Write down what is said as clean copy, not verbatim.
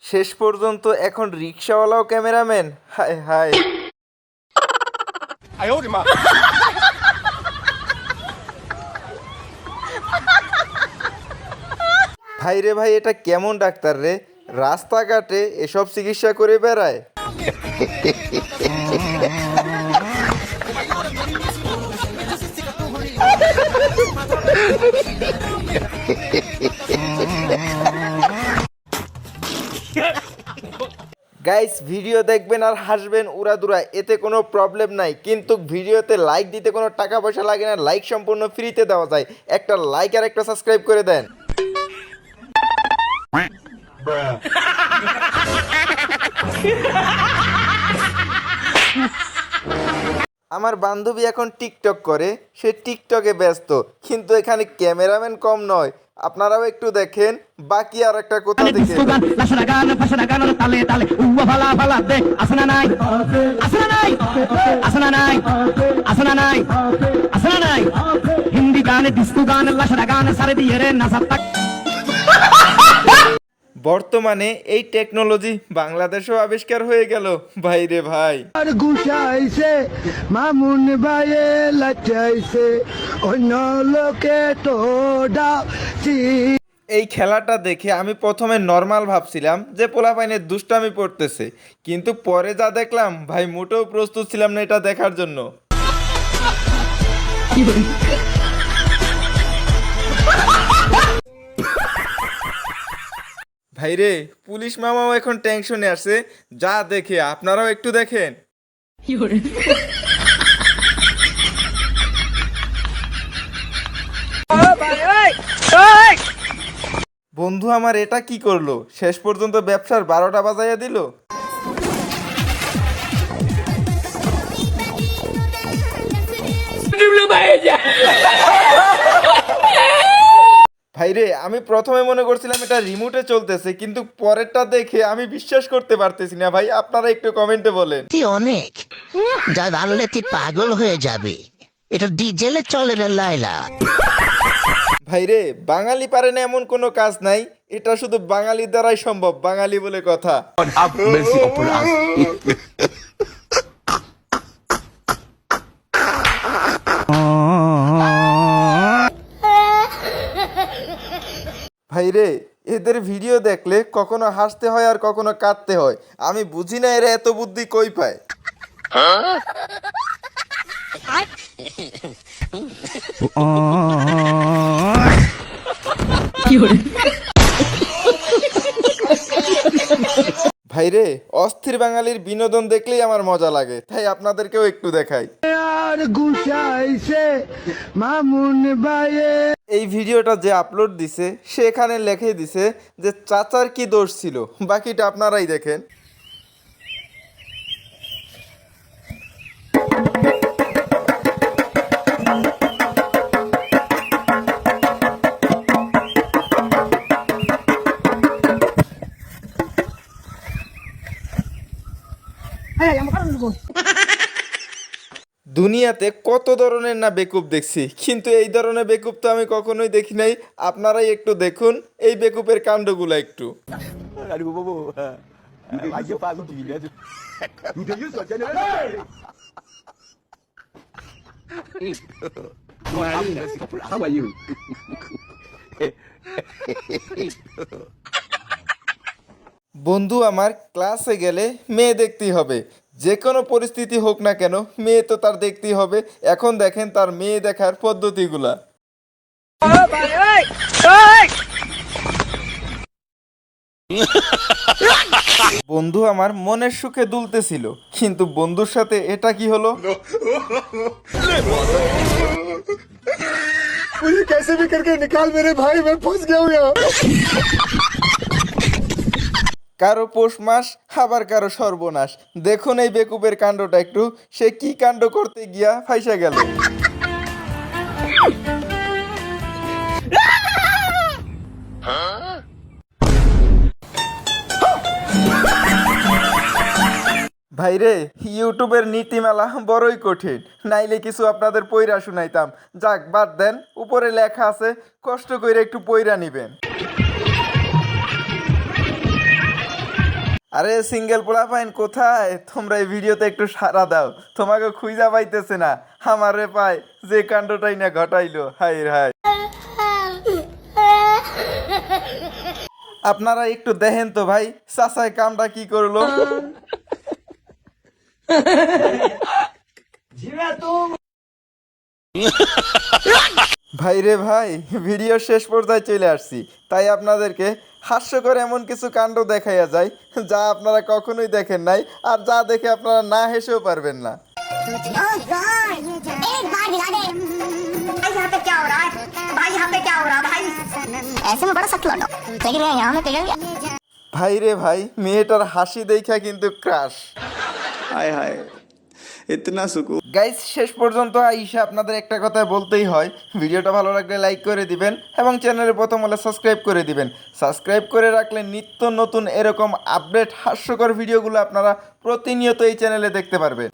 শেষ পর্যন্ত এখন রিক্সাওয়ালাও ক্যামেরাম্যান, হায় হায়। ভাই রে ভাই, এটা কেমন ডাক্তার রে, রাস্তাঘাটে এসব চিকিৎসা করে বেড়ায়। গাইস, ভিডিও দেখবেন আর হাসবেন উড়াদুরা, এতে কোনো প্রবলেম নাই, কিন্তু ভিডিওতে লাইক দিতে কোনো টাকা পয়সা লাগে না, লাইক সম্পূর্ণ ফ্রিতে দেওয়া যায়। একটা লাইক আর একটা সাবস্ক্রাইব করে দেন। আমার বান্ধবী এখন টিকটক করে, সে টিকটকে ব্যস্ত, কিন্তু এখানে ক্যামেরাম্যান কম নয়। আপনারাও একটু দেখেন, বাকি আর একটা কোথাও দেখে হিন্দি গান, ডিস্কো গান, লাশরা গান সারে দিয়ে রে নাসাত্তা। বর্তমানে এই টেকনোলজি বাংলাদেশেও আবিষ্কার হয়ে গেল, ভাই রে ভাই। আর গুছাইছে মামুন ভাইয়ে লাচাইছে অন্য লোকে তো ডাকছি। এই খেলাটা দেখে আমি প্রথমে নর্মাল ভাবছিলাম যে পোলাপাইনের দুষ্টামি পড়তেছে, কিন্তু পরে যা দেখলাম ভাই, মোটেও প্রস্তুত ছিলাম না এটা দেখার জন্য। ভাইরে, পুলিশ মামাও এখন টেনশনে আছে, যা দেখে আপনারাও একটু দেখেন। বন্ধু আমার এটা কি করলো, শেষ পর্যন্ত ব্যবসার 12টা বাজাইয়া দিল। ভাইরে, আমি প্রথমে মনে করছিলাম এটা রিমোটে চলতেছে, কিন্তু পরেরটা দেখে আমি বিশ্বাস করতে পারতেছি না। ভাই, আপনারা একটু কমেন্টে বলেন। অনেক যা জানলে তুই পাগল হয়ে যাবে। এটা ডিজেলে চলে রে লাইলা। ভাইরে, বাঙালি পারে না এমন কোনো কাজ নাই, এটা শুধু বাঙালি দ্বারাই সম্ভব, বাঙালি বলে কথা। ভাইরে, এদের ভিডিও দেখলে কখনো হাসতে হয় আর কখনো কাঁদতে হয়, আমি বুঝি না এরা এত বুদ্ধি কই পায়। ভাইরে, অস্থির বাঙালির বিনোদন দেখলেই আমার মজা লাগে, তাই আপনাদেরকেও একটু দেখাই। আর গুছাইছে মামুন ভাইয়ে। এই ভিডিওটা যে আপলোড দিছে সেখানে লিখে দিছে যে চাচার কি দোষ ছিল, বাকিটা আপনারাই দেখেন। দুনিয়াতে কত ধরনের না বেকুব দেখছি, কিন্তু এই ধরনের বেকুব তো আমি কখনোই দেখি নাই। আপনারাই একটু দেখুন এই বেকুবের কাণ্ডগুলো একটু। বন্ধু আমার, ক্লাসে গেলে মেয়ে দেখতেই হবে, যে কোনো পরিস্থিতি হোক না কেন মেয়ে তো তার দেখতেই হবে। এখন দেখেন তার মেয়ে দেখার পদ্ধতিগুলা। বন্ধু আমার মনের সুখে দুলতেছিল, কিন্তু বন্ধুর সাথে এটা কি হলো। कैसे भी करके निकाल मेरे भाई, मैं फंस गया हूँ यहाँ। কারো পৌষ মাস, আবার কারো সর্বনাশ। দেখুন এই বেকুবের কাণ্ডটা একটু, সে কি কাণ্ড করতে গিয়া ফাইসা গেল। ভাইরে, ইউটিউবের নীতিমালা বড়ই কঠিন, নাইলে কিছু আপনাদের পইরা শুনাইতাম। যাক, বাদ দেন, উপরে লেখা আছে, কষ্ট করে একটু পইরা নিবেন। আরে সিঙ্গেল পোলা পাইন কোথায়? তোমরা এই ভিডিওতে একটু সাড়া দাও, তোমাকে খুঁজা পাইতেছে না। আমারে পায় যে কাণ্ডটাই না ঘটাইলো, হাই হাই। আপনারা একটু দেখেন তো ভাই, চাচাই কামটা কি করলো। ভাই রে ভাই, ভিডিও শেষ পর্যায়ে চলে আসছি, তাই আপনাদেরকে হাস্যকর এমন কিছু কাণ্ড দেখাইয়া যায় যা আপনারা কখনোই দেখেন নাই, আর যা দেখে আপনারা না হেসেও পারবেন না। Oh God! एक बार दिला दे। भाई यहाँ पे क्या हो रहा है? भाई यहाँ पे क्या हो रहा है भाई? ऐसे में बड़ा सख्त लौटो। लेकिन यहाँ में पिघल गया। ভাই রে ভাই, মেয়েটার হাসি দেখা কিন্তু ক্রাশ। हाय हाय इतना सुकून। গাইস, শেষ পর্যন্ত আইসা আপনাদের একটা কথা বলতেই হয়, ভিডিওটা ভালো লাগলে লাইক করে দিবেন এবং চ্যানেলে প্রথম হলে সাবস্ক্রাইব করে দিবেন। সাবস্ক্রাইব করে রাখলে নিত্য নতুন এরকম আপডেট হাস্যকর ভিডিওগুলো আপনারা প্রতিনিয়ত এই চ্যানেলে দেখতে পারবেন।